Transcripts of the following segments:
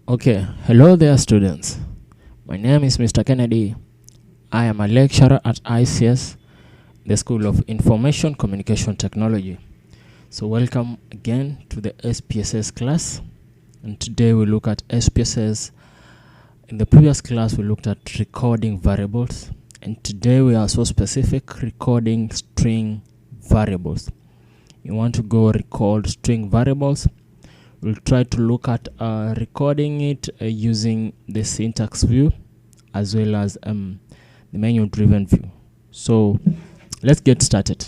Okay, hello there, students. My name is Mr. Kennedy. I am a lecturer at ICS, the School of Information Communication Technology. So, welcome again to the SPSS class. And today we look at SPSS. In the previous class, we looked at recording variables. And today we are so specific, recording string variables. You want to go record string variables. We'll try to look at recording it using the syntax view as well as the menu-driven view. So let's get started.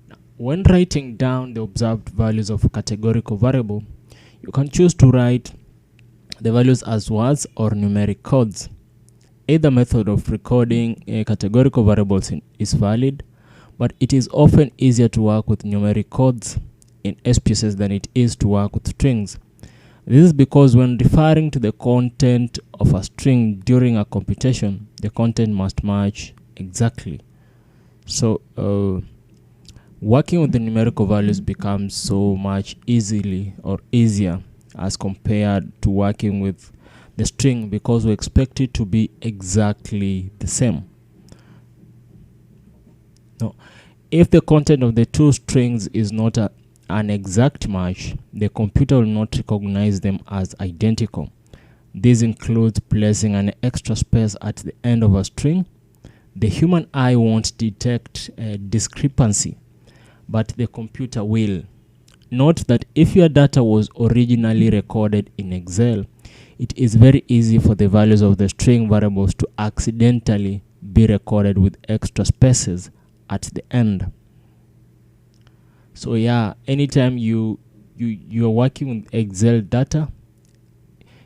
Now, when writing down the observed values of a categorical variable, you can choose to write the values as words or numeric codes. Either method of recording categorical variables is valid, but it is often easier to work with numeric codes in SPSS than it is to work with strings. This is because when referring to the content of a string during a computation, the content must match exactly. So working with the numerical values becomes so much easier as compared to working with the string, because we expect it to be exactly the same. Now, if the content of the two strings is not an exact match, the computer will not recognize them as identical. This includes placing an extra space at the end of a string. The human eye won't detect a discrepancy, but the computer will. Note that if your data was originally recorded in Excel, it is very easy for the values of the string variables to accidentally be recorded with extra spaces at the end. So yeah, anytime you're working with Excel data,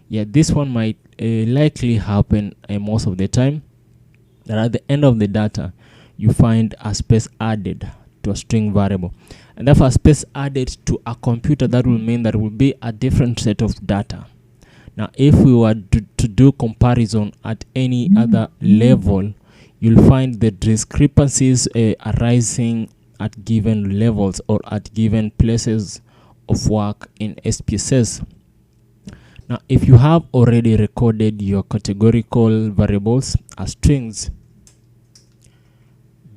this one might likely happen most of the time, that at the end of the data you find a space added to a string variable, and therefore a space added to a computer, that will mean that it will be a different set of data. Now if we were to do comparison at any other level, you'll find the discrepancies arising at given levels or at given places of work in SPSS. Now, if you have already recorded your categorical variables as strings,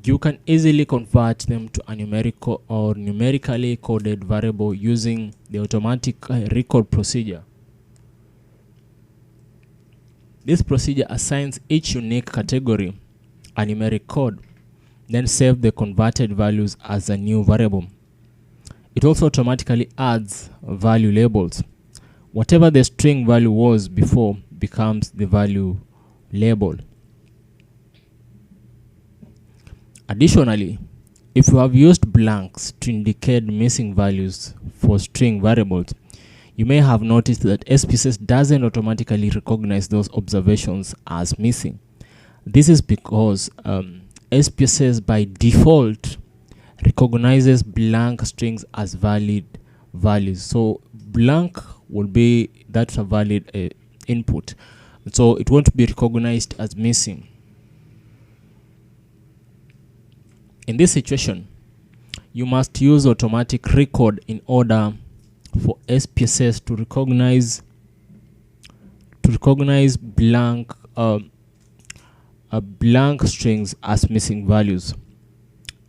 you can easily convert them to a numerical or numerically coded variable using the automatic record procedure. This procedure assigns each unique category a numeric code, then save the converted values as a new variable. It also automatically adds value labels. Whatever the string value was before becomes the value label. Additionally, if you have used blanks to indicate missing values for string variables, you may have noticed that SPSS doesn't automatically recognize those observations as missing. This is because SPSS by default recognizes blank strings as valid values. So blank will be that's a valid input, so it won't be recognized as missing. In this situation, you must use automatic record in order for SPSS to recognize blank strings as missing values.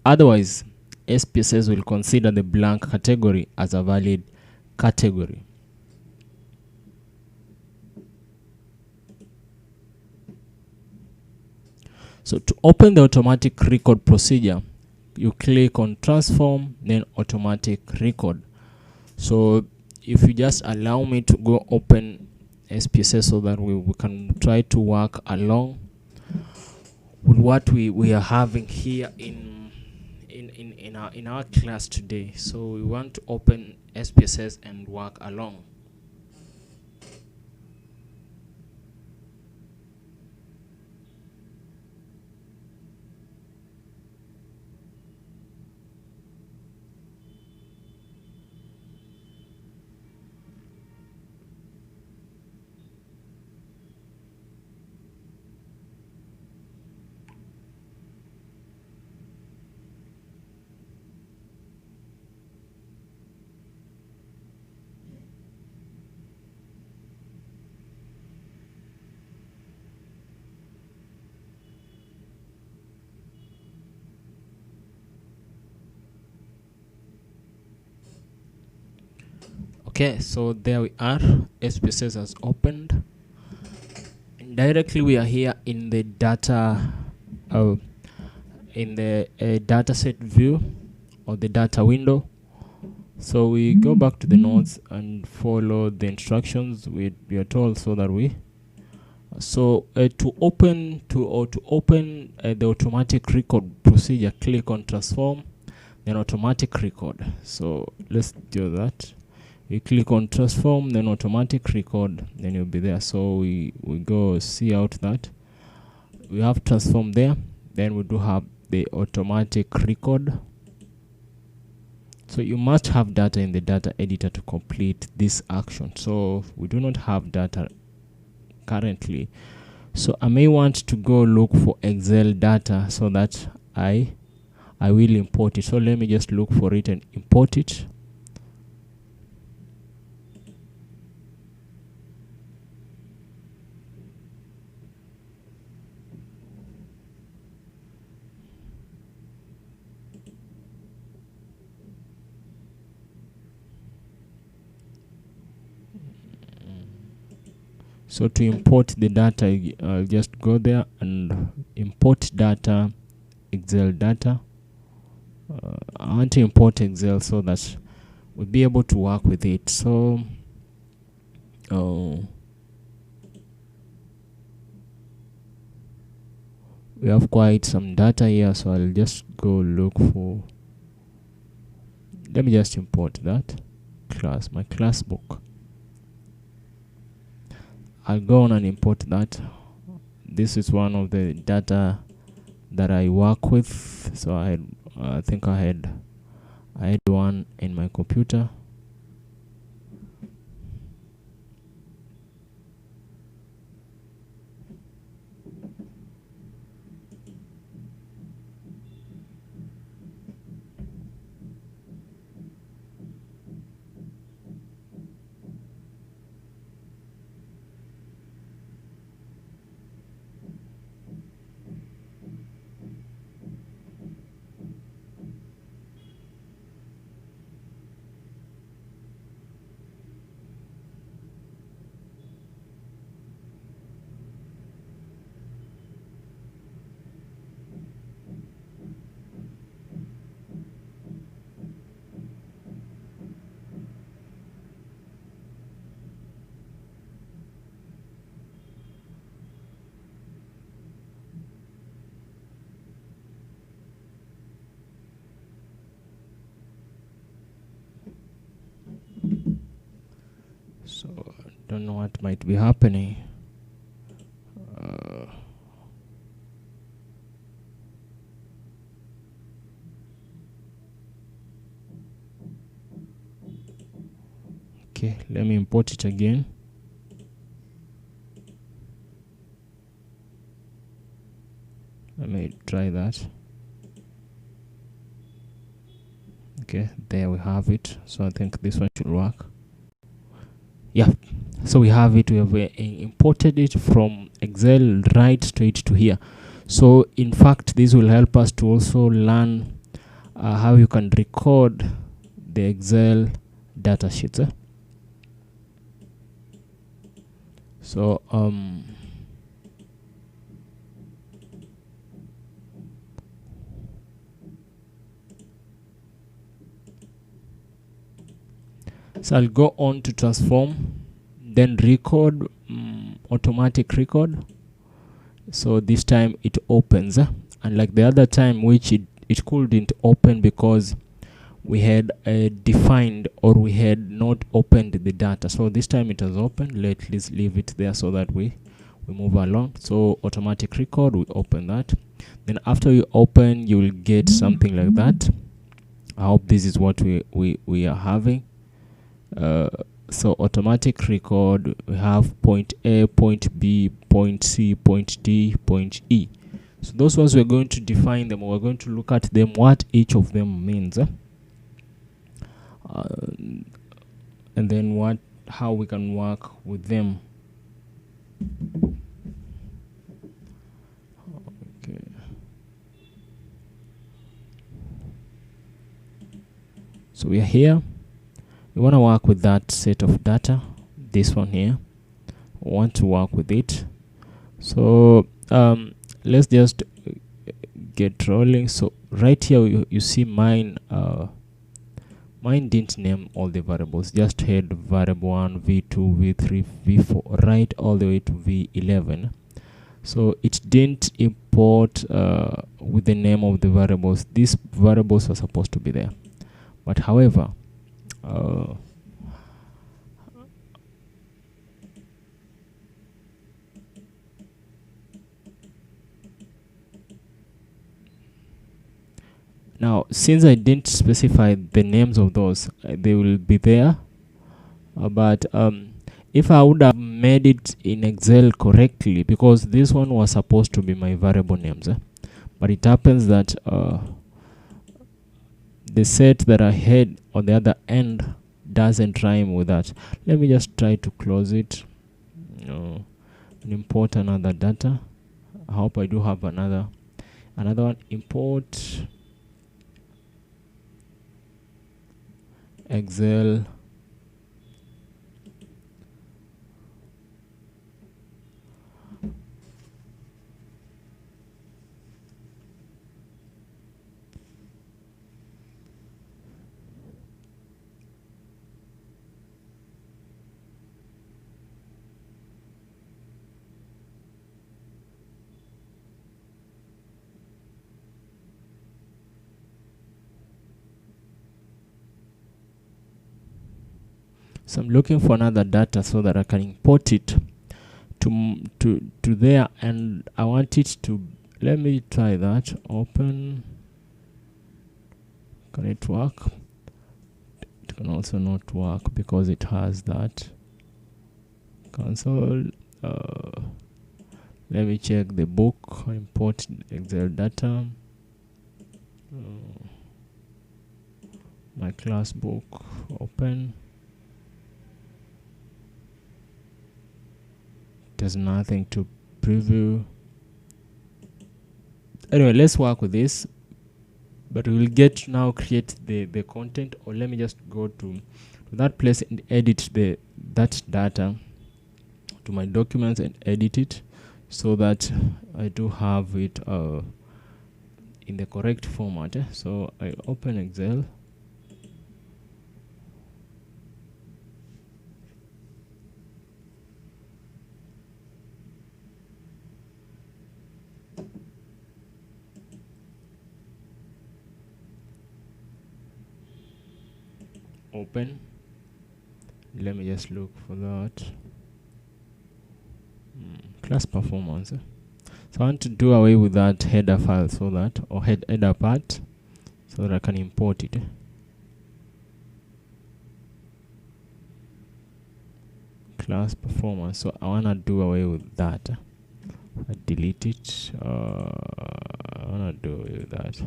Otherwise, SPSS will consider the blank category as a valid category. So to open the automatic record procedure, you click on transform, then automatic record. So if you just allow me to go open SPSS so that we can try to work along with what we are having here in our class today. So we want to open SPSS and work along. Okay, so there we are. Spss has opened. And directly we are here in the data in the dataset view or the data window. So we go back to the nodes and follow the instructions we are told, so that we to open the automatic record procedure, click on transform, then automatic record. So let's do that. We click on transform, then automatic record, then you'll be there. So we go see out that we have transform there, then we do have the automatic record. So you must have data in the data editor to complete this action. So we do not have data currently, so I may want to go look for Excel data so that I will import it. So let me just look for it and import it. So to import the data, I'll just go there and import data, Excel data. I want to import Excel so that we'll be able to work with it. So we have quite some data here, so I'll just go look for, let me just import that class, my class book. I'll go on and import that. This is one of the data that I work with. So I think I had one in my computer. So I don't know what might be happening. Okay, let me import it again. Let me try that. Okay, there we have it. So I think this one should work. Yeah, so we have it. We have imported it from Excel right straight to here. So in fact, this will help us to also learn how you can record the Excel data sheets. So so I'll go on to transform, then record, automatic record. So this time it opens, and like the other time which it couldn't open because we had defined, or we had not opened the data. So this time it has opened. Let's leave it there so that we move along. So automatic record, we open that. Then after you open, you will get something like that. I hope this is what we are having. So automatic record, we have point A, point B, point C, point D, point E. So those ones we're going to define them. We're going to look at them, what each of them means, and then how we can work with them. Okay. So we are here. You want to work with that set of data, this one here. Want to work with it. So let's just get rolling. So right here you see mine didn't name all the variables, just had variable 1, v2, v3, v4, right all the way to v11. So it didn't import with the name of the variables. These variables are supposed to be there, but however now, since I didn't specify the names of those, they will be there. But if I would have made it in Excel correctly, because this one was supposed to be my variable names, but it happens that the set that I had on the other end doesn't rhyme with that. Let me just try to close it and import another data. I hope I do have another one. Import Excel so I'm looking for another data so that I can import it to there, and I want it to, let me try that. Open. Can it work? It can also not work because it has that. Cancel. Let me check the book. Import Excel data. My class book. Open. There's nothing to preview. Anyway, let's work with this, but we'll get to now create the content. Or let me just go to that place and edit that data to my documents and edit it so that I do have it in the correct format. So I open Excel. Open. Let me just look for that. Class performance. So I want to do away with that header file so that, or header part, so that I can import it. Class performance. So I want to do away with that. I delete it. I want to do away with that.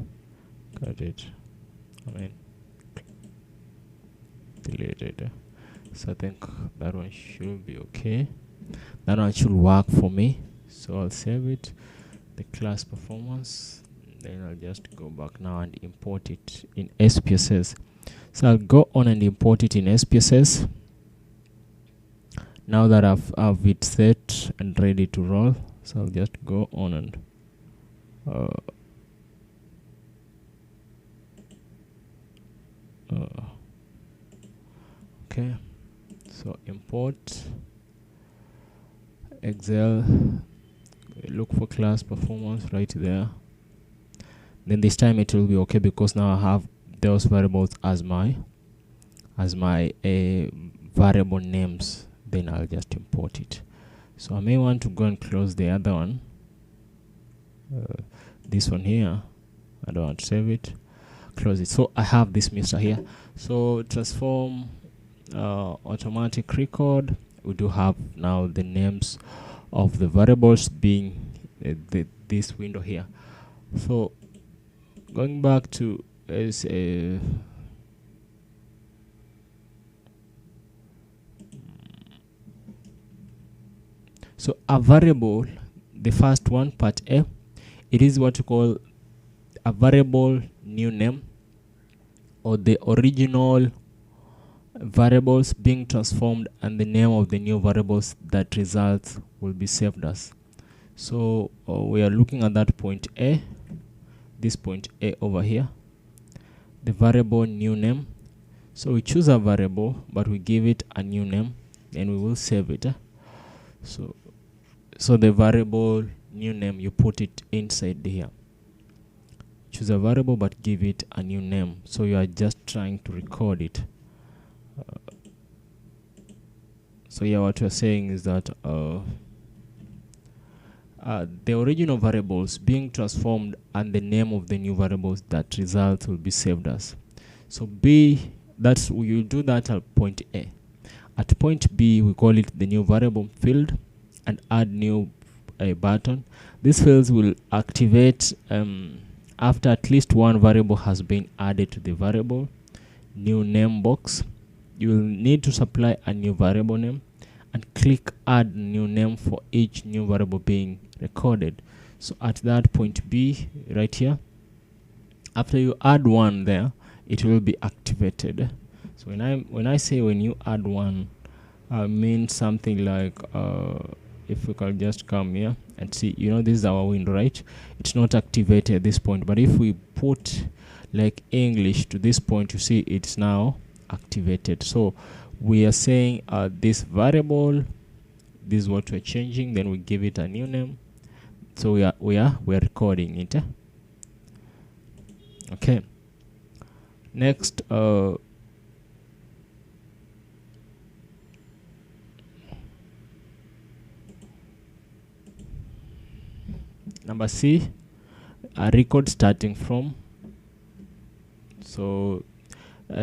Got it. Delete it. So I think that one should be okay. That one should work for me. So I'll save it. The class performance. Then I'll just go back now and import it in SPSS. So I'll go on and import it in SPSS. Now that I've it set and ready to roll, so I'll just go on and okay. So import Excel, look for class performance right there. Then this time it will be okay because now I have those variables as my variable names. Then I'll just import it. So I may want to go and close the other one. This one here, I don't want to save it. Close it. So I have this mister here. So transform automatic record. We do have now the names of the variables being this window here. So going back to as a so a variable, the first one, part A, it is what you call a variable new name, or the original variables being transformed and the name of the new variables that results will be saved as. So we are looking at that point A, this point A over here, the variable new name. So we choose a variable, but we give it a new name, and we will save it. So the variable new name, you put it inside here. Choose a variable, but give it a new name. So you are just trying to record it. So yeah, what we're saying is that the original variables being transformed and the name of the new variables that result will be saved as. So B, that's you do that at point A. At point B, we call it the new variable field and add new button. These fields will activate after at least one variable has been added to the variable new name box. You will need to supply a new variable name and click add new name for each new variable being recorded. So at that point B right here, after you add one there, it will be activated. So when I say when you add one, I mean something like if we can just come here and see, you know, this is our window, right? It's not activated at this point, but if we put like English to this point, you see it's now activated. So we are saying this variable, this is what we're changing, then we give it a new name. So we are recording it. Okay. Next, number C, a record starting from. So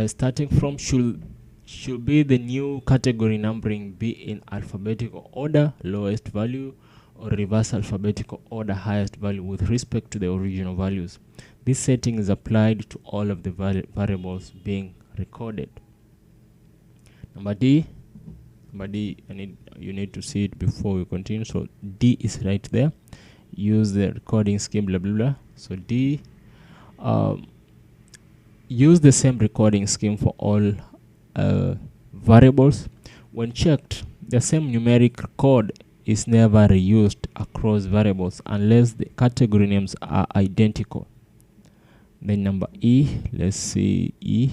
starting from should be the new category numbering be in alphabetical order, lowest value, or reverse alphabetical order, highest value with respect to the original values. This setting is applied to all of the variables being recorded. Number D, you need to see it before we continue. So D is right there. Use the recording scheme, blah blah blah. So D, use the same recording scheme for all variables. When checked, the same numeric code is never reused across variables unless the category names are identical. Then number E, let's see E.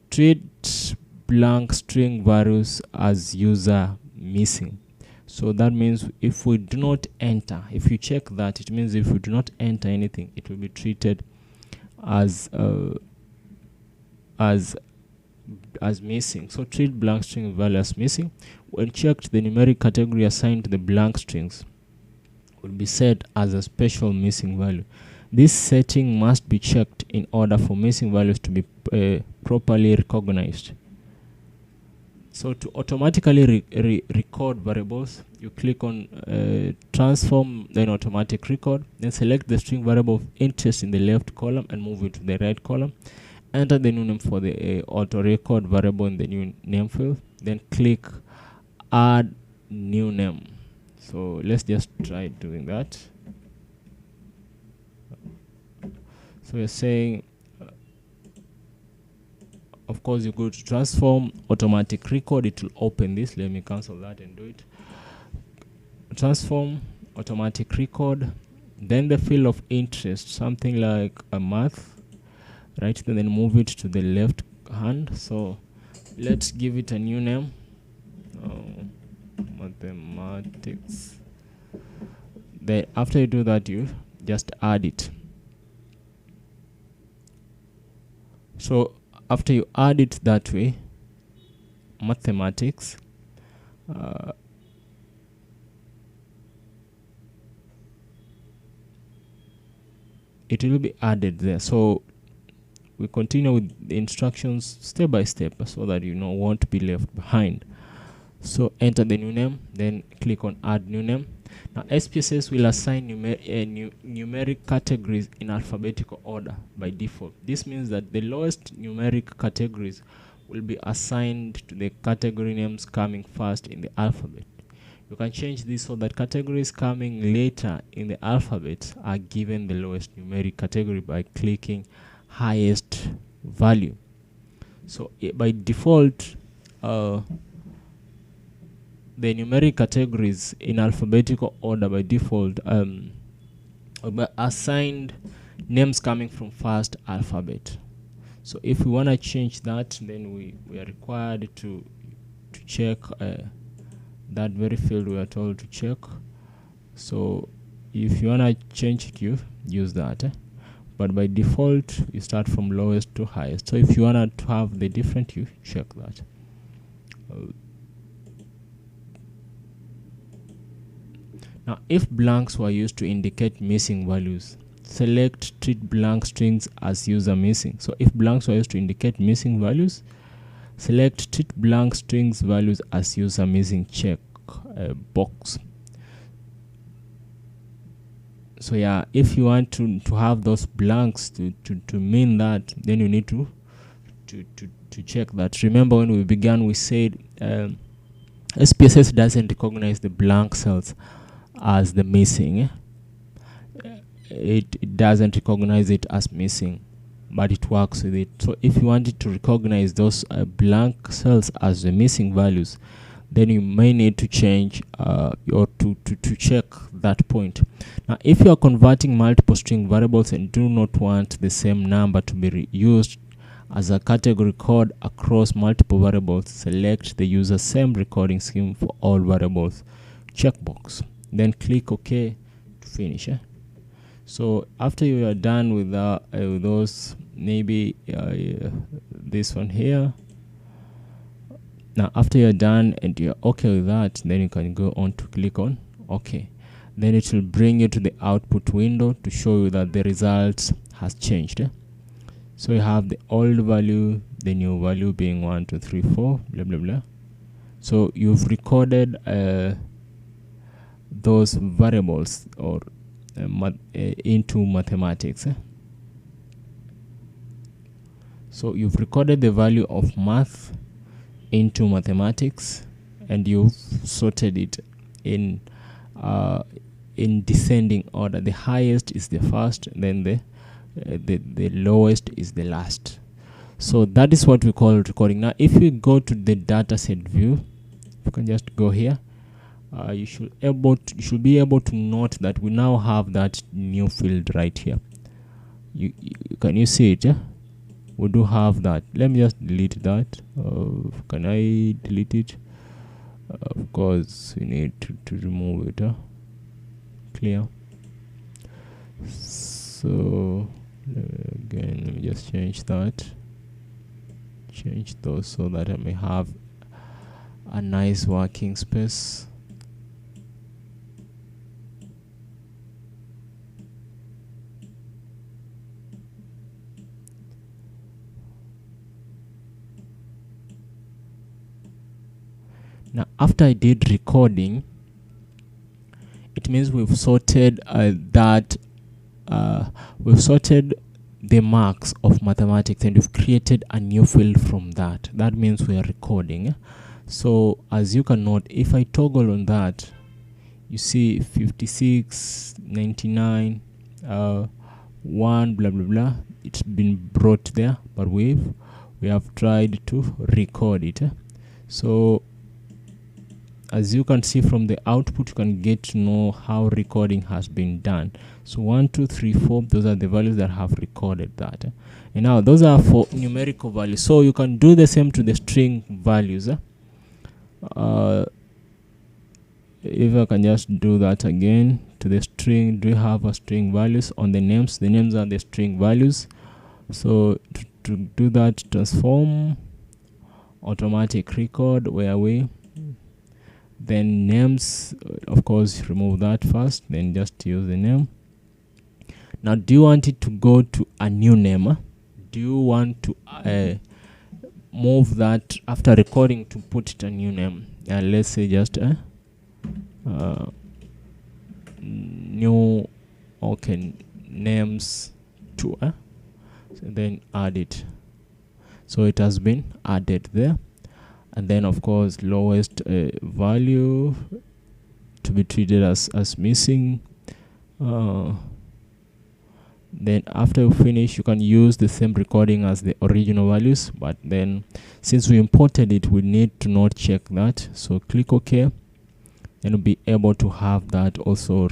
Treat blank string values as user missing. So that means if we do not enter, if you check that, it means if we do not enter anything, it will be treated as missing. So treat blank string value as missing. When checked, the numeric category assigned to the blank strings will be set as a special missing value. This setting must be checked in order for missing values to be properly recognized. So to automatically record variables, you click on transform, then automatic record, then select the string variable of interest in the left column and move it to the right column. Enter the new name for the auto record variable in the new name field, then click add new name. So let's just try doing that. So we're saying, of course, you go to transform, automatic record, it will open this. Let me cancel that and do it. Transform, automatic record, then the field of interest, something like a math, right? Then move it to the left hand. So let's give it a new name. Mathematics. Then after you do that, you just add it. So after you add it that way, mathematics, it will be added there. So we continue with the instructions step by step so that you know won't be left behind. So enter the new name, then click on add new name. Now SPSS will assign numeric categories in alphabetical order by default. This means that the lowest numeric categories will be assigned to the category names coming first in the alphabet. You can change this so that categories coming later in the alphabet are given the lowest numeric category by clicking highest value. So by default, the numeric categories in alphabetical order by default assigned names coming from first alphabet. So if we want to change that, then we are required to check that very field we are told to check. So if you want to change it, you use that. But by default, you start from lowest to highest. So if you want to have the different, you check that. Now, if blanks were used to indicate missing values, select treat blank strings as user missing. So if blanks were used to indicate missing values, select treat blank strings values as user missing, check box. So yeah, if you want to have those blanks to mean that, then you need to check that. Remember when we began, we said SPSS doesn't recognize the blank cells as the missing. It doesn't recognize it as missing, but it works with it. So if you wanted to recognize those blank cells as the missing values, then you may need to change or to check that point. Now, if you are converting multiple string variables and do not want the same number to be used as a category code across multiple variables, select the user same recording scheme for all variables checkbox. Then click OK to finish. So after you are done with those, maybe this one here. Now after you're done and you're okay with that, then you can go on to click on OK. Then it will bring you to the output window to show you that the results has changed. So you have the old value, the new value being 1, 2, 3, 4, blah blah blah. So you've recorded those variables or into mathematics. So you've recorded the value of math into mathematics, and you've sorted it in descending order. The highest is the first, then the lowest is the last. So that is what we call recording. Now if we go to the dataset view, you can just go here. You should be able to note that we now have that new field right here. Can you see it? We do have that. Let me just delete that. Can I delete it? Of course we need to remove it. Clear. So again, let me just change those so that I may have a nice working space. Now after I did recording, it means we've sorted we've sorted the marks of mathematics, and we've created a new field from that. That means we are recording. So as you can note, if I toggle on that, you see 56, 99, 1, blah blah blah. It's been brought there, but we have tried to record it. So as you can see from the output, you can get to know how recording has been done. So 1, 2, 3, 4, those are the values that have recorded that. And now those are for numerical values. So you can do the same to the string values. If I can just do that again to the string, do you have a string values on the names? The names are the string values. So to do that, transform automatic record, where we then names, of course remove that first, then just use the name. Now do you want it to go to a new name? Do you want to move that after recording to put it a new name? Let's say just new, okay, names 2, so then add it. So it has been added there. And then of course lowest value to be treated as missing. Then after you finish, you can use the same recording as the original values, but then since we imported it, we need to not check that. So click OK, and you'll be able to have that also.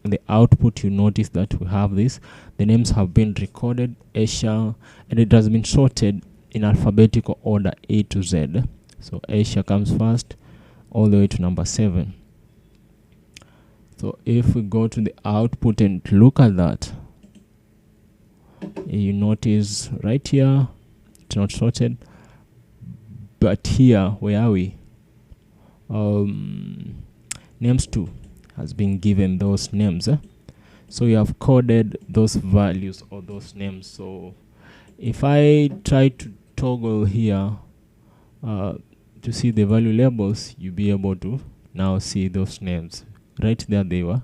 The output, you notice that we have this. The names have been recorded, Asia, and it has been sorted in alphabetical order A to Z. So Asia comes first all the way to number 7. So if we go to the output and look at that, you notice right here it's not sorted, but here, where are we? Names 2 has been given those names. So you have coded those values or those names. So if I try to toggle here to see the value labels, you'll be able to now see those names. Right there they were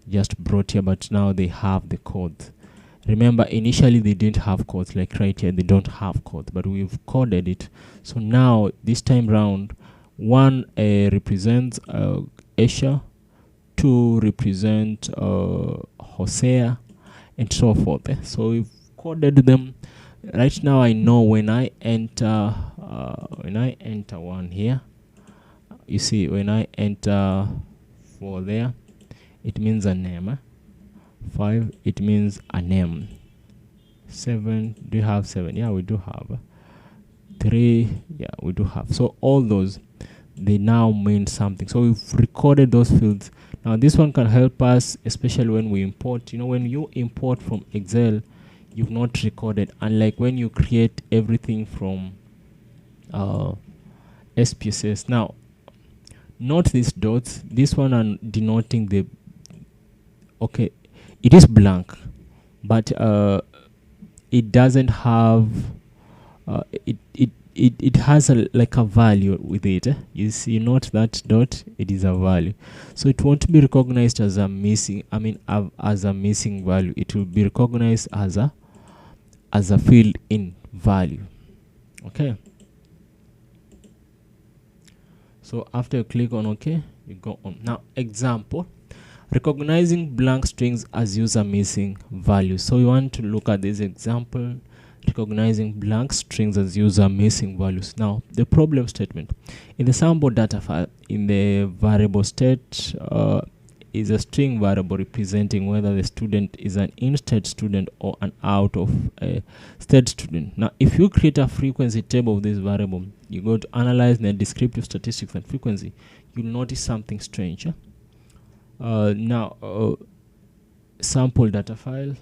just brought here, but now they have the code. Remember, initially they didn't have codes, like right here they don't have code, but we've coded it. So now this time round, 1 represents Asia, 2 represent Hosea, and so forth. So we've coded them. Right now I know when I enter one here, you see when I enter 4 there, it means a name. 5, it means a name. 7, do you have 7? Yeah, we do have. 3, yeah, we do have. So all those, they now mean something. So we've recorded those fields. Now this one can help us, especially when we import. You know, when you import from Excel, you've not recorded, unlike when you create everything from Spss. Now note these dots. This one are denoting the, okay, it is blank, but it doesn't have it has like a value with it. You see, not that dot, it is a value, so it won't be recognized as a missing, as a missing value. It will be recognized as a field in value. Okay, so after you click on OK, you go on. Now example, recognizing blank strings as user missing values. So we want to look at this example, recognizing blank strings as user missing values. Now the problem statement in the sample data file, in the variable state is a string variable representing whether the student is an in-state student or an out of state student. Now if you create a frequency table of this variable, you go to analyze the descriptive statistics and frequency, you'll notice something strange. Now sample data file,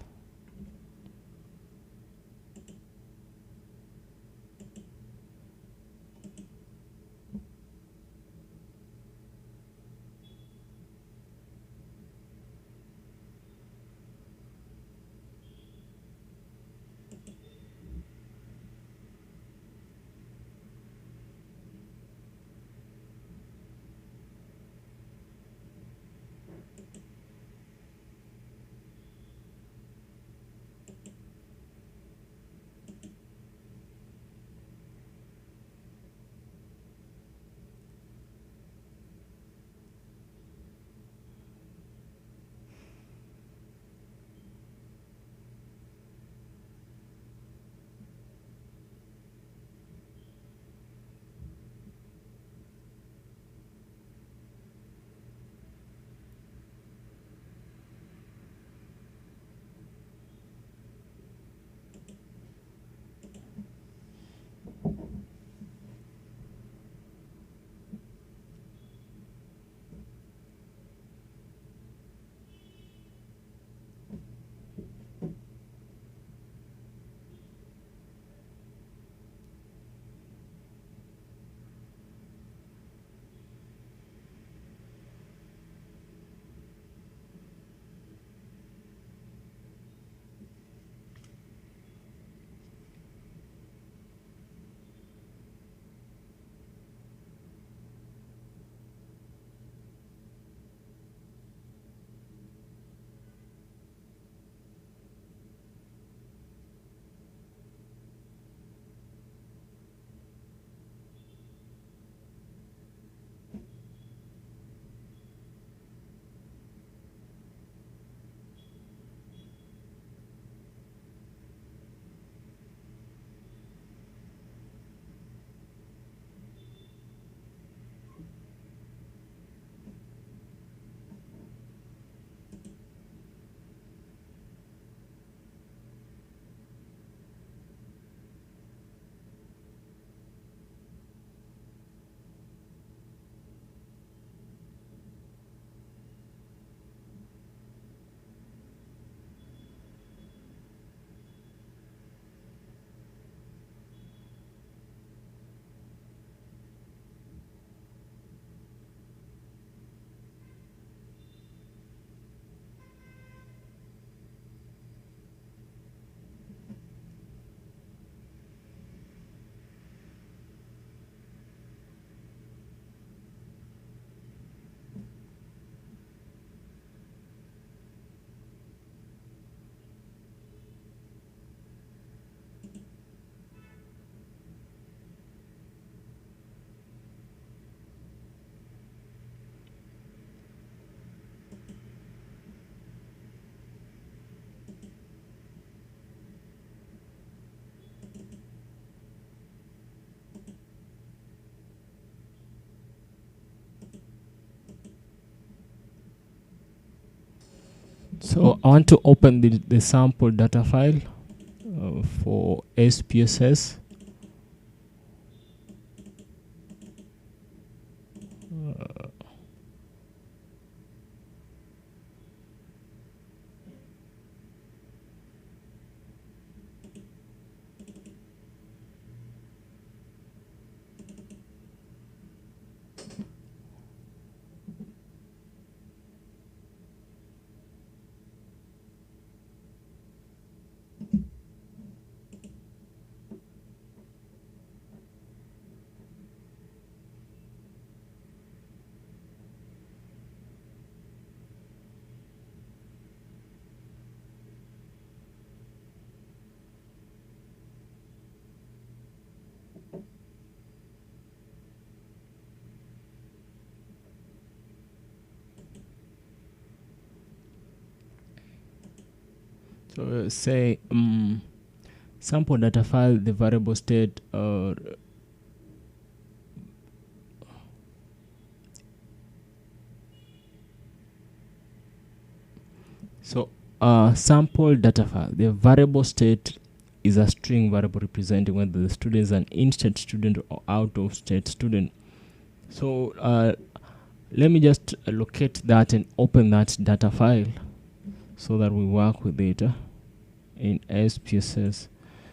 So I want to open the sample data file for SPSS. So say sample data file, the variable state sample data file, the variable state is a string variable representing whether the student is an in-state student or out-of-state student. So let me just locate that and open that data file so that we work with it in SPSS,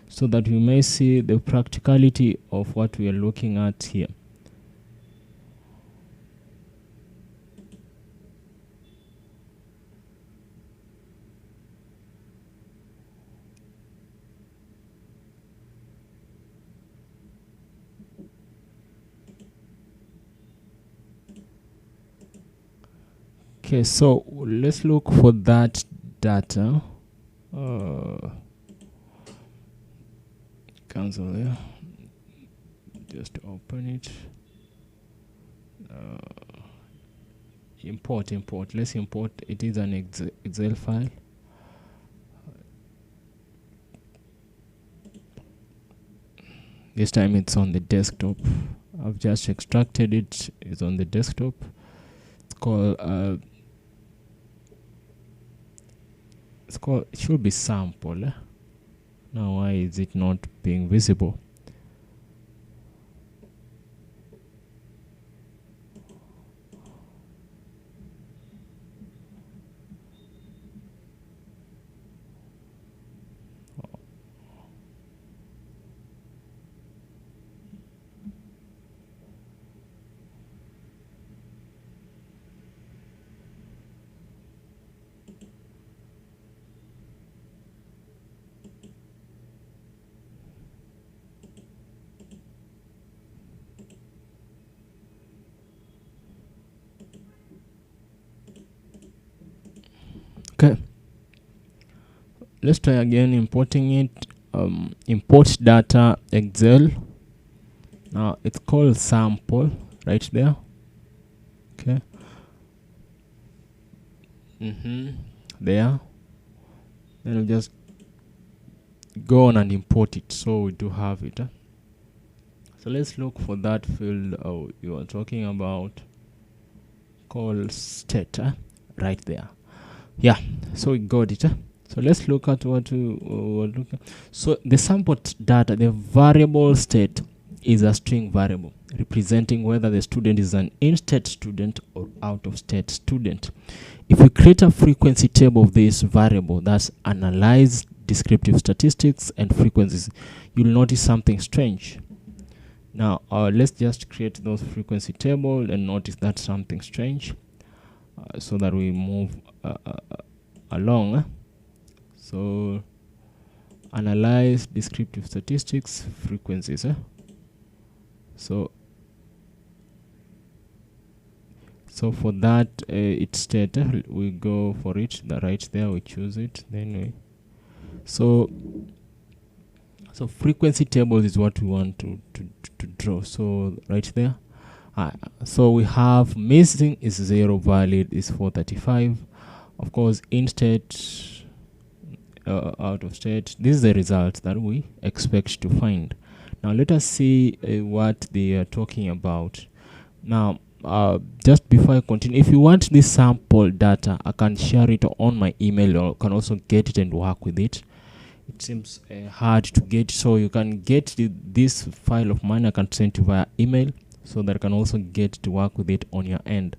so that we may see the practicality of what we are looking at here. Okay, so let's look for that data. Cancel there. Just open it. Import. Let's import. It is an Excel file. This time it's on the desktop. I've just extracted it. It's on the desktop. It's called it should be sample. Now why is it not being visible? Okay, let's try again importing it. Import data Excel. Now it's called sample right there. Okay, there. Then we'll just go on and import it, so we do have it. So let's look for that field you are talking about, called state, right there. Yeah, so we got it. So let's look at what we were looking. So the sample data, the variable state is a string variable representing whether the student is an in-state student or out-of-state student. If we create a frequency table of this variable that's analyze descriptive statistics and frequencies, you'll notice something strange. Now let's just create those frequency table and notice that something strange, so that we move along. So analyze descriptive statistics, frequencies. So for that it's state, we go for it, right there, we choose it, then we so frequency tables is what we want to draw. So right there, so we have missing is 0, valid is 435. Of course, in state, out of state. This is the result that we expect to find. Now let us see what they are talking about. Now just before I continue, if you want this sample data, I can share it on my email, or can also get it and work with it. It seems hard to get, so you can get this file of mine. I can send you via email, so that I can also get to work with it on your end.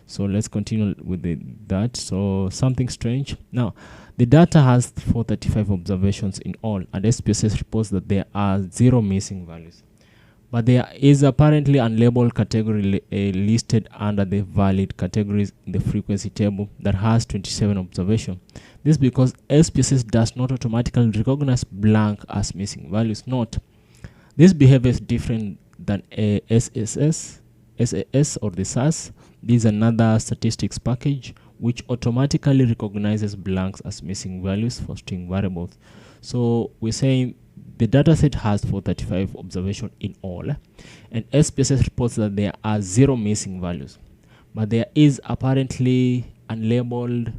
So let's continue with that. So something strange. Now, the data has 435 observations in all, and SPSS reports that there are 0 missing values. But there is apparently unlabeled category listed under the valid categories in the frequency table that has 27 observations. This is because SPSS does not automatically recognize blank as missing values. Note, this behavior is different than a SSS, SAS, or the SAS. This is another statistics package which automatically recognizes blanks as missing values for string variables. So we're saying the dataset has 435 observations in all, and SPSS reports that there are 0 missing values, but there is apparently unlabeled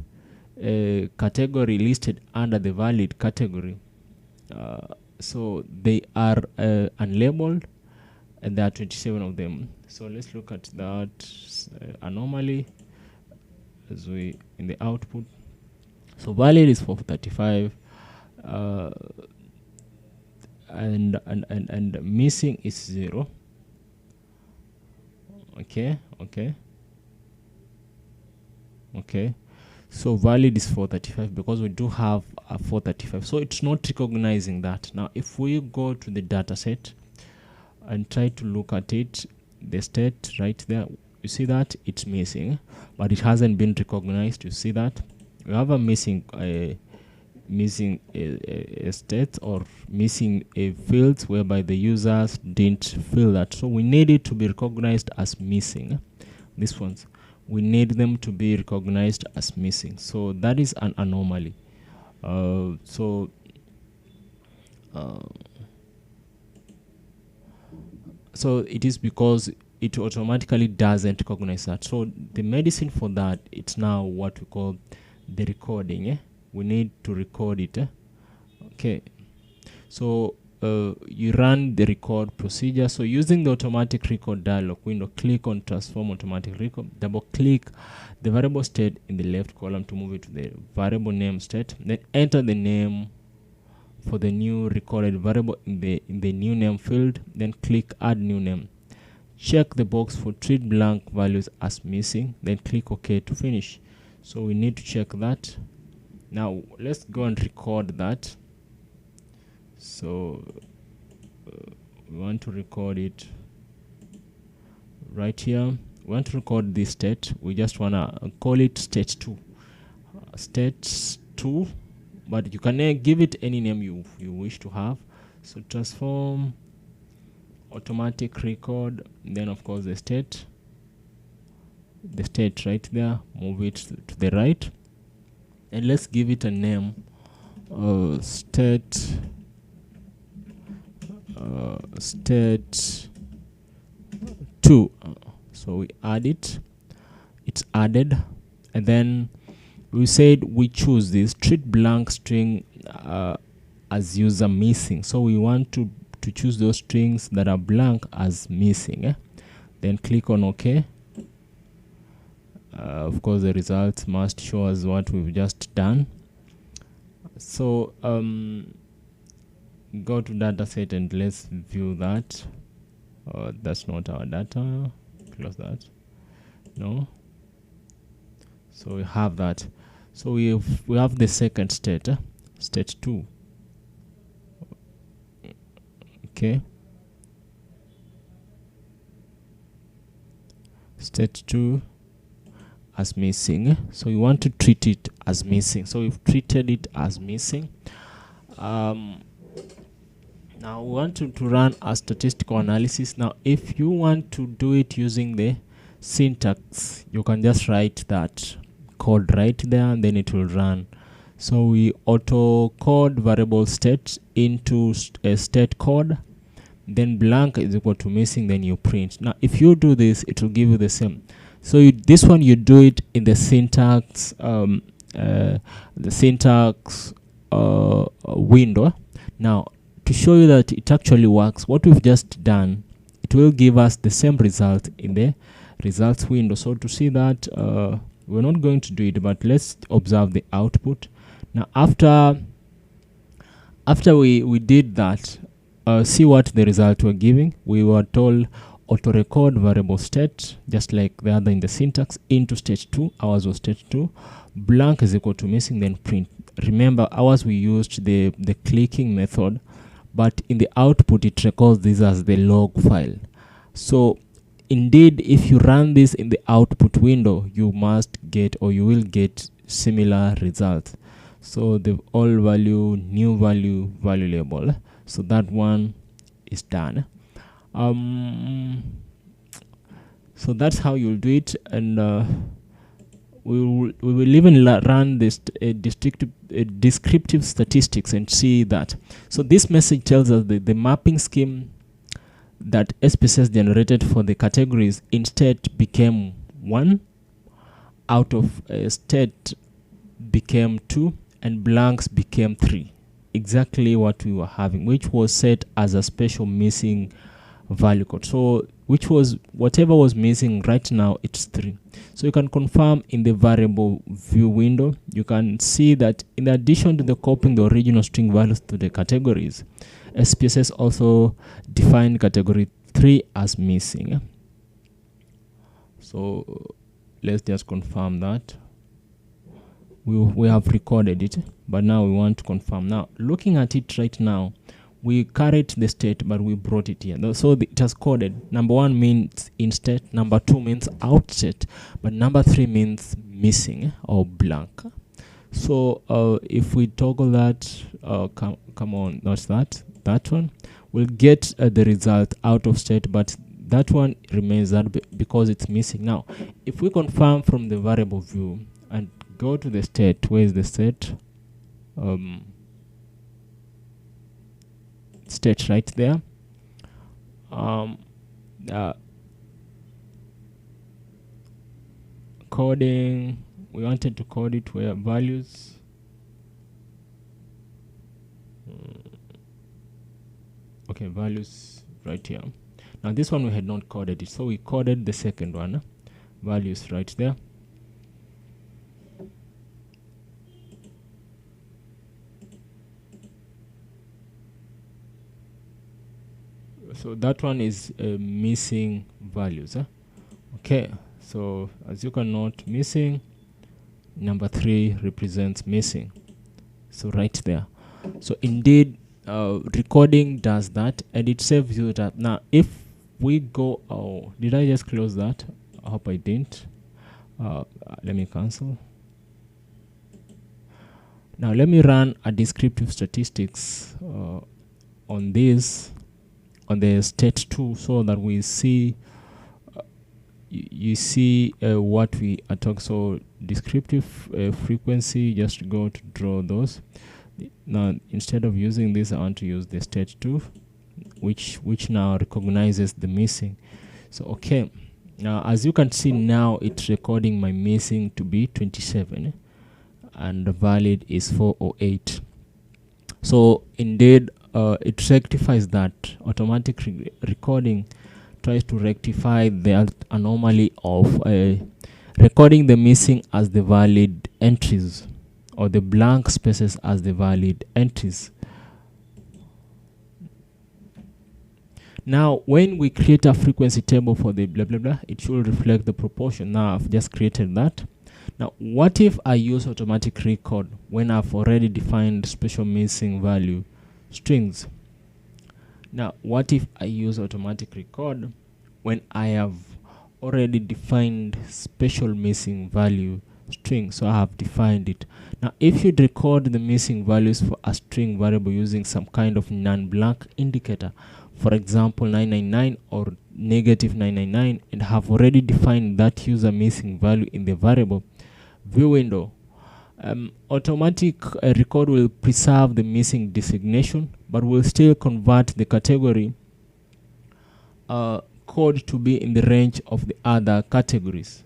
category listed under the valid category. So they are unlabeled, and there are 27 of them. So let's look at that anomaly as we in the output. So valid is 435. And missing is 0. Okay. So valid is 435 because we do have a 435, so it's not recognizing that. Now if we go to the data set and try to look at it, the state right there, you see that it's missing, but it hasn't been recognized. You see that we have a missing state, or missing a fields whereby the users didn't fill that, so we need it to be recognized as missing. These ones, we need them to be recognized as missing, so that is an anomaly. So it is because it automatically doesn't recognize that. So the medicine for that, it's now what we call the recording. We need to record it. Okay, so you run the record procedure. So using the automatic record dialog window, click on transform automatic record, double click the variable state in the left column to move it to the variable name state, then enter the name for the new recorded variable in the new name field, then click add new name. Check the box for treat blank values as missing, then click OK to finish. So we need to check that. Now let's go and record that. So we want to record it right here. We want to record this state. We just want to call it state 2. State 2, but you can give it any name you wish to have. So transform automatic record, then of course the state right there, move it to the right, and let's give it a name, state 2. So we add it, it's added, and then we said we choose this treat blank string as user missing. So we want to choose those strings that are blank as missing. Then click on OK. Of course the results must show us what we've just done. So go to data set and let's view that. That's not our data. Close that. No. So we have that. So we have the second state, state 2. Okay. State 2 as missing. So we want to treat it as missing. So we've treated it as missing. Now we want to run a statistical analysis. Now if you want to do it using the syntax, you can just write that code right there and then it will run. So we auto code variable state into a state code, then blank is equal to missing, then you print. Now if you do this, it will give you the same. So this one you do it in the syntax window. Now to show you that it actually works, what we've just done, it will give us the same result in the results window. So to see that, we're not going to do it, but let's observe the output. Now after we did that, see what the result we're giving. We were told auto record variable state, just like the other in the syntax, into state 2. Ours was state 2. Blank is equal to missing, then print. Remember, ours we used the clicking method, but in the output it records this as the log file. So indeed, if you run this in the output window, you must get, or you will get, similar results. So the old value, new value, value label. So that one is done. So that's how you'll do it, and we will even run this descriptive statistics and see that. So this message tells us that the mapping scheme that Spss generated for the categories instead became 1, out of state became 2, and blanks became 3. Exactly what we were having, which was set as a special missing value code. So which was whatever was missing right now, it's 3. So you can confirm in the variable view window. You can see that in addition to the copying the original string values to the categories, Spss also defined category 3 as missing. So let's just confirm that we have recorded it, but now we want to confirm. Now looking at it right now, we carried the state, but we brought it here. So it has coded. Number 1 means in state, number 2 means out state, but number 3 means missing or blank. So if we toggle that, come on, not that one, we'll get the result out of state, but that one remains that because it's missing. Now if we confirm from the variable view and go to the state, where is the state? State right there. Coding, we wanted to code it where values. Okay, values right here. Now this one we had not coded it, so we coded the second one, values right there. So that one is missing values. Okay, so as you can note, missing, number 3 represents missing. So right there. So indeed, recording does that, and it saves you that. Now if we go, oh, did I just close that? I hope I didn't. Let me cancel. Now let me run a descriptive statistics on this, on the state 2, so that we see you see what we are talking. So descriptive frequency, just go to draw those. Now instead of using this, I want to use the state 2, which now recognizes the missing. So okay, now as you can see, now it's recording my missing to be 27, and the valid is 408. So indeed, it rectifies that. Automatic recording tries to rectify the anomaly of recording the missing as the valid entries, or the blank spaces as the valid entries. Now when we create a frequency table for the blah blah blah, it should reflect the proportion. Now I've just created that. Now what if I use automatic record when I've already defined special missing value strings? Now what if I use automatic record when I have already defined special missing value string? So I have defined it. Now if you record the missing values for a string variable using some kind of non-blank indicator, for example 999 or -999, and have already defined that user missing value in the variable view window, automatic record will preserve the missing designation, but will still convert the category code to be in the range of the other categories.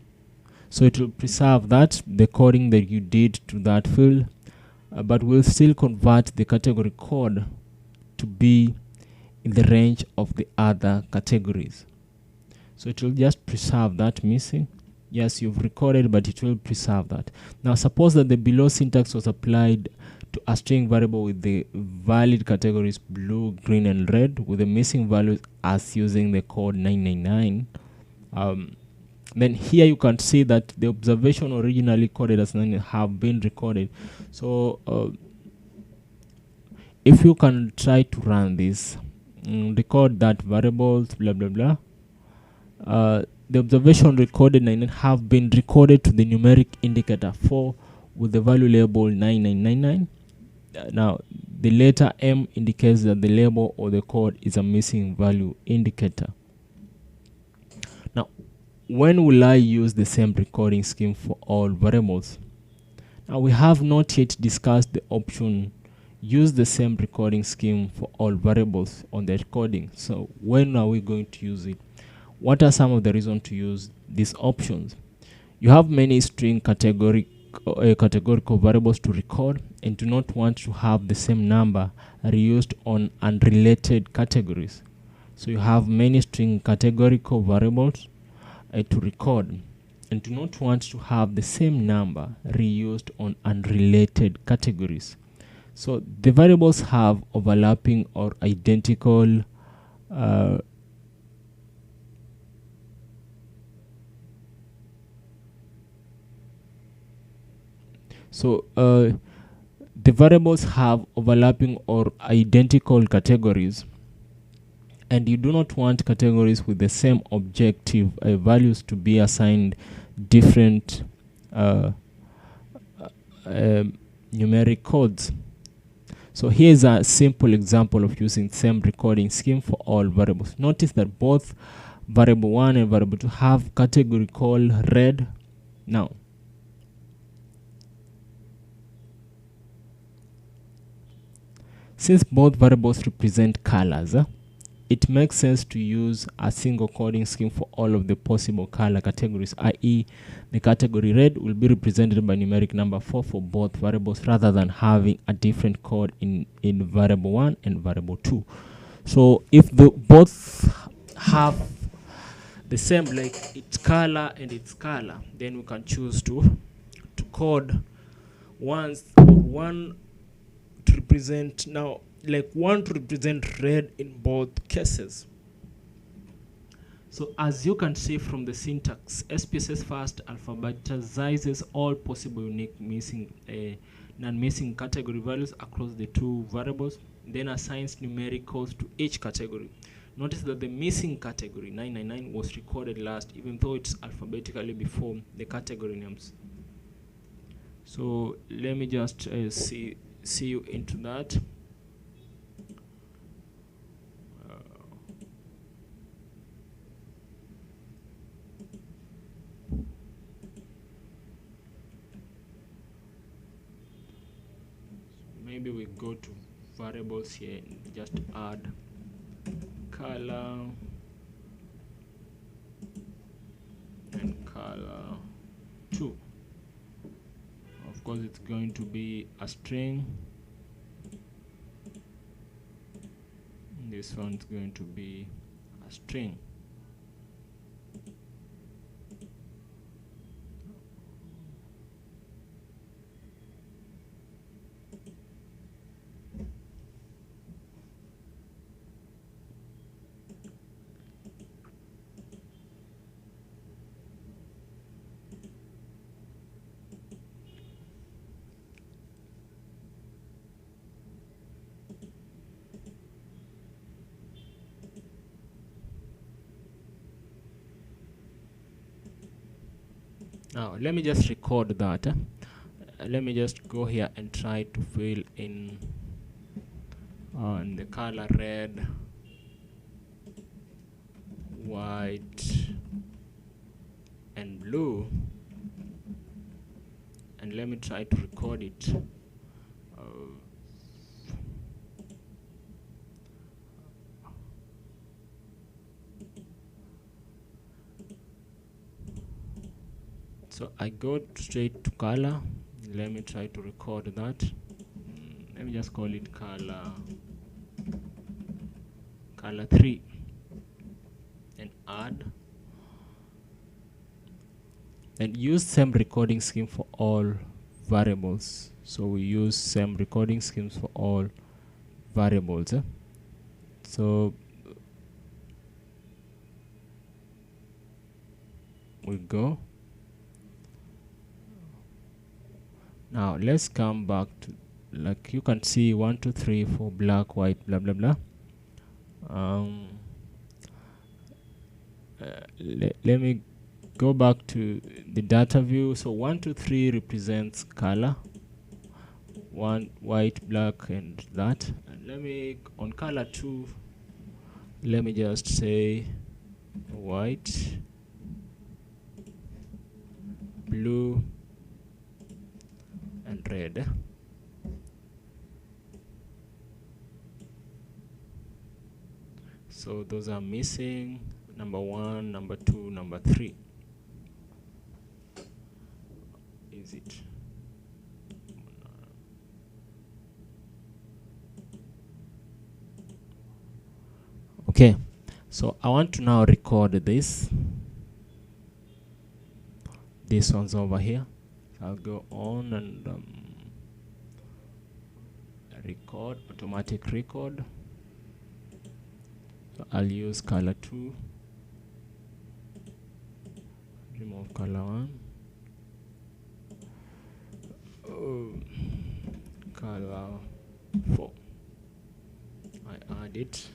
So it will preserve that, the coding that you did to that field, but will still convert the category code to be in the range of the other categories. So it will just preserve that missing. Yes, you've recorded, but it will preserve that. Now suppose that the below syntax was applied to a string variable with the valid categories blue, green, and red, with the missing values as using the code 999. Then here you can see that the observation originally coded as 9 have been recorded. So if you can try to run this, record that variables, blah blah blah. The observation recorded 9 have been recorded to the numeric indicator 4 with the value label 9999. Now the letter M indicates that the label or the code is a missing value indicator. Now when will I use the same recording scheme for all variables? Now we have not yet discussed the option use the same recording scheme for all variables on the recording. So when are we going to use it? What are some of the reasons to use these options? You have many string categorical variables to record and do not want to have the same number reused on unrelated categories. So you have many string categorical variables to record and do not want to have the same number reused on unrelated categories. So the variables have overlapping or identical the variables have overlapping or identical categories, and you do not want categories with the same objective values to be assigned different numeric codes. So here's a simple example of using same recording scheme for all variables. Notice that both variable 1 and variable 2 have category called red. Now since both variables represent colors, it makes sense to use a single coding scheme for all of the possible color categories, i.e. the category red will be represented by numeric number 4 for both variables rather than having a different code in variable 1 and variable 2. So if the both have the same, like its color and its color, then we can choose to code one to represent, now like one to represent red in both cases. So as you can see from the syntax, Spss first alphabetizes all possible unique non-missing category values across the two variables, then assigns numericals to each category. Notice that the missing category 999 was recorded last, even though it's alphabetically before the category names. So let me just see you into that. Maybe we go to variables here and just add color and color 2. Of course it's going to be a string. This one's going to be a string. Now let me just record that. Let me just go here and try to fill in the color red, white, and blue, and let me try to record it. So I go straight to color. Let me try to record that. Let me just call it color 3 and add. and use same recording scheme for all variables. So we use same recording schemes for all variables. So we go. Now let's come back to, like you can see, 1 2 3 for black, white, blah blah blah. Let me go back to the data view. So 1 2 3 represents color, one white, black, and that. And let me, on color 2, let me just say white, blue, and red. So those are missing: number 1, number 2, number 3. Is it? Okay, so I want to now record this. This one's over here. I'll go on and record, automatic record. So I'll use color 2, remove color 1, color 4. I add it.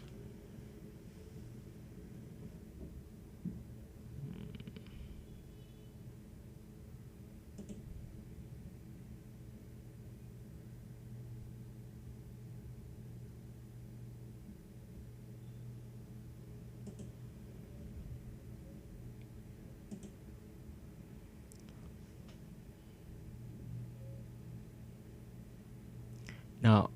Now,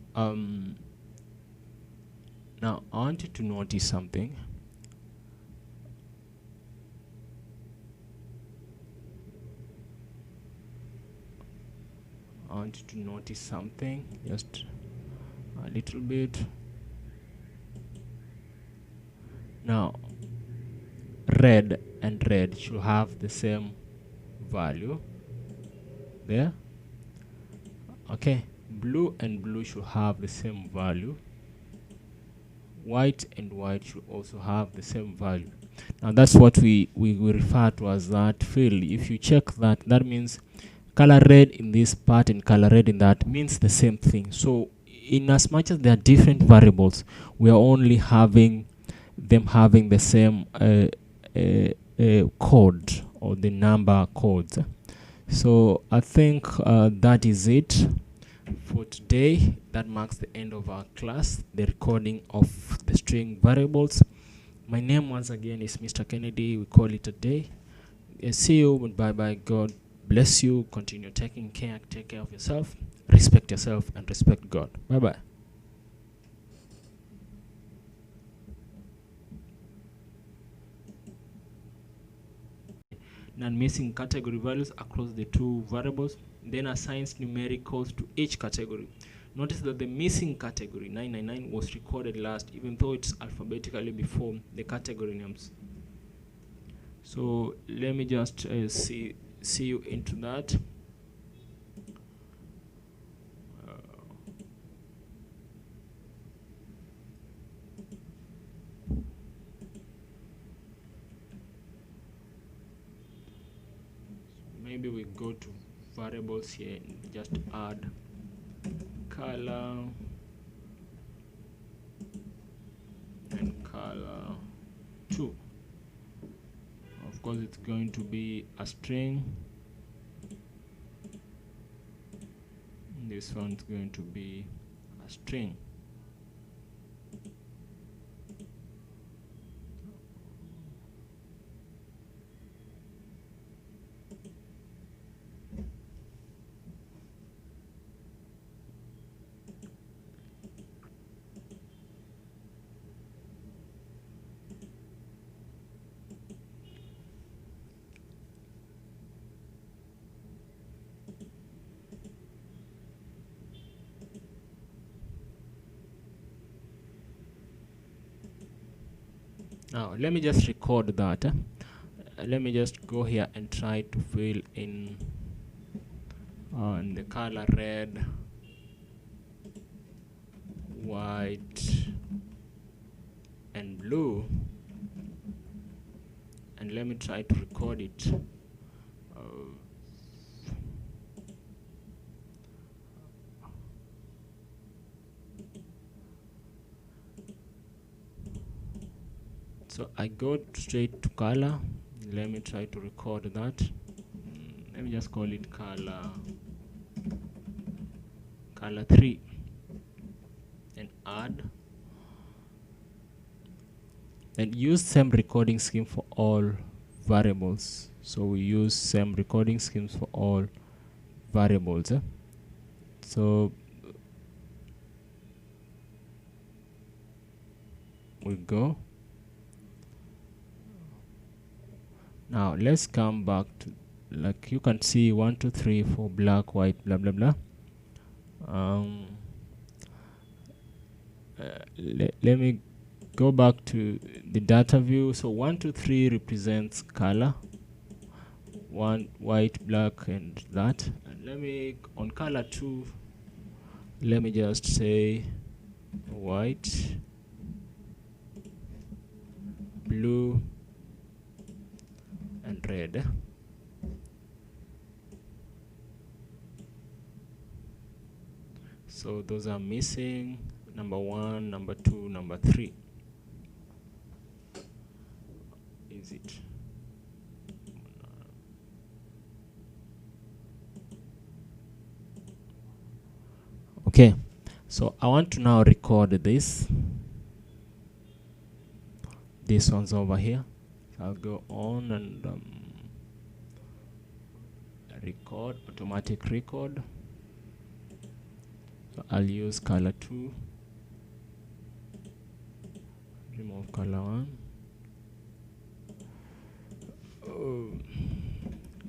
now I want you to notice something. I want you to notice something, just a little bit. Now, red and red should have the same value there. Okay, blue and blue should have the same value. White and white should also have the same value. Now that's what we refer to as that field. If you check that, that means color red in this part and color red in that means the same thing. So in as much as there are different variables, we are only having them having the same code, or the number codes. So I think that is it for today. That marks the end of our class, the recording of the string variables. My name once again is Mr. Kennedy. We call it a day. See you. Bye bye. God bless you. Continue taking care. Take care of yourself. Respect yourself and respect God. Bye bye. Non-missing category values across the two variables, then assigns numericals to each category. Notice that the missing category 999 was recorded last, even though it's alphabetically before the category names. So let me just see you into that. Maybe we go to variables here and just add color and color 2. Of course, it's going to be a string. This one's going to be a string. Now let me just record that. let me just go here and try to fill in the color red, white and blue, and let me try to record it. So I go straight to color. Let me try to record that. Let me just call it color 3 and add, and use same recording scheme for all variables. So we use same recording schemes for all variables. So we go. Now let's come back to, like you can see, 1 2 3 4 black, white, blah blah blah. Let me go back to the data view. So 1 2 3 represents color, 1 white, black and that. And let me, on color 2, let me just say white, blue and red. So those are missing, number 1, number 2, number 3. Is it? Okay, so I want to now record this. This one's over here. So I'll go on and record, automatic record. So I'll use color 2, remove color 1,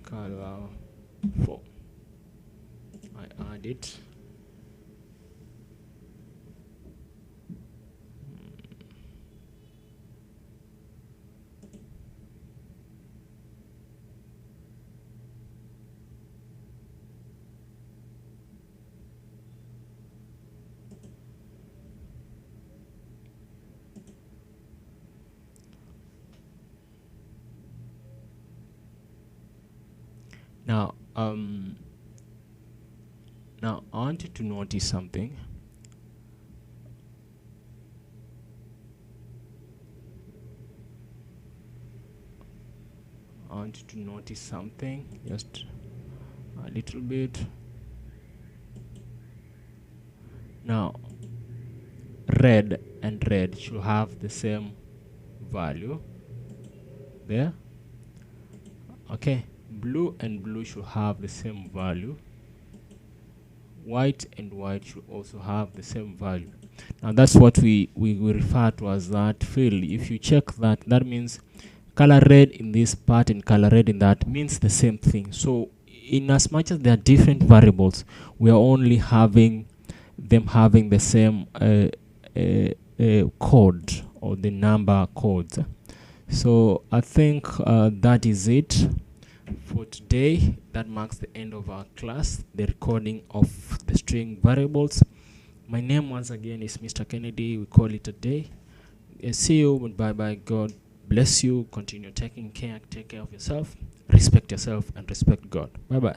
color 4. I add it. Now, now I want you to notice something. I want you to notice something, just a little bit. Now, red and red should have the same value there. Okay. Blue and blue should have the same value. White and white should also have the same value. Now that's what we refer to as that field. If you check that, that means color red in this part and color red in that means the same thing. So in as much as there are different variables, we are only having them having the same code, or the number codes. So I think that is it for today. That marks the end of our class, the recording of the string variables. My name once again is Mr. Kennedy. We call it a day. See you. Bye bye. God bless you. Continue taking care. Take care of yourself. Respect yourself and respect God. Bye bye.